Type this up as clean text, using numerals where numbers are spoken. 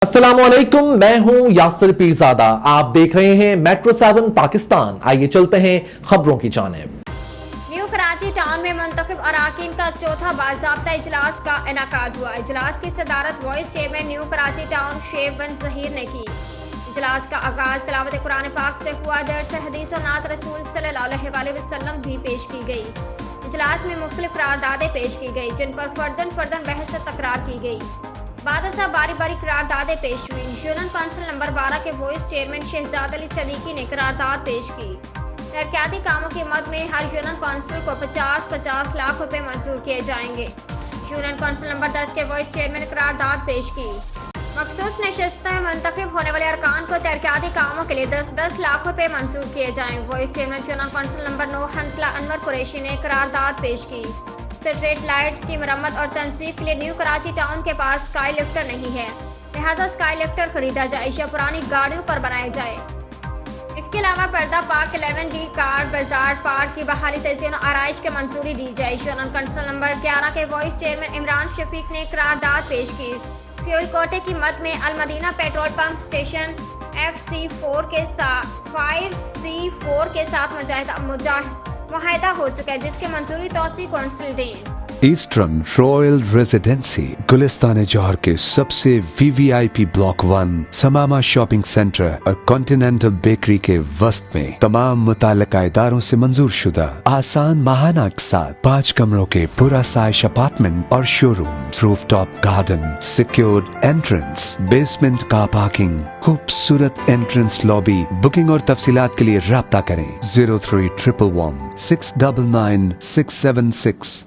अस्सलाम वालेकुम, मैं हूं यासिर पीरजादा। आप देख रहे हैं मेट्रो 7 पाकिस्तान। आइए चलते हैं खबरों की जानिब। न्यू कराची टाउन में मुंतखब अराकीन का चौथा बाज़ाब्ता इजलास का इनेकाद हुआ। इजलास की सदारत vice chairman new Karachi town Sheikh bin Zaheer ने की। इजलास का आगाज तिलावत कुरान पाक से हुआ। दर्स हदीस और नात रसूल सल्लल्लाहु अलैहि वसल्लम भी पेश की गई। इजलास में मुख्तलिफ करारदादें पेश की गई जिन पर फर्दन बहस से तकरार की गई। बाद बारी बारी करारदादें पेश हुई। यूनियन काउंसिल नंबर 12 के वाइस चेयरमैन शहजाद अली सदीकी ने करारदाद पेश की। तरक्याती कामों के मद में हर यूनियन काउंसिल को 50-50 लाख रुपए मंजूर किए जाएंगे। यूनियन काउंसिल नंबर 10 के वाइस चेयरमैन ने करारदाद पेश की। मखसूस नशस्तों में मुंतखब होने वाले अरकान को तरक्याती कामों के लिए 10-10 लाख रुपए मंजूर किए जाएं। Vice chairman union council number 9 हंसला अनवर कुरैशी ने करारदाद पेश की। स्ट्रीट लाइट्स की मरम्मत और तनसीब के लिए न्यू कराची टाउन के पास स्काई लिफ्टर नहीं है, लिहाजा स्काई लिफ्टर खरीदा जाए या पुरानी गाड़ियों पर बनाया जाए। इसके अलावा पर्दा पार्क 11D कार बाजार पार्क की बहाली तज़ीन और आराइश की मंजूरी दी जाए। यूनियन काउंसिल नंबर 11 के वाइस चेयरमैन इमरान शफीक ने करारदाद पेश की। फ्यूल कोटे की मद में Al Madina petrol pump station FC4 के साथ 5C4 के साथ मुआहदा हो चुका है, जिसके मंजूरी तौसी कौंसिल दें। ईस्टर्न रॉयल रेजिडेंसी गुलिस्तान जौहर के सबसे VVIP ब्लॉक 1 समामा शॉपिंग सेंटर और कॉन्टिनेंटल बेकरी के वस्त में तमाम मुताल्लिका इदारों से मंजूर शुदा आसान माहाना के साथ 5 कमरों के पूरा साइज अपार्टमेंट और showroom, rooftop garden, secured entrance, basement car parking, खूबसूरत एंट्रेंस लॉबी। बुकिंग और तफसीलात के लिए राब्ता करें 0311 699 676।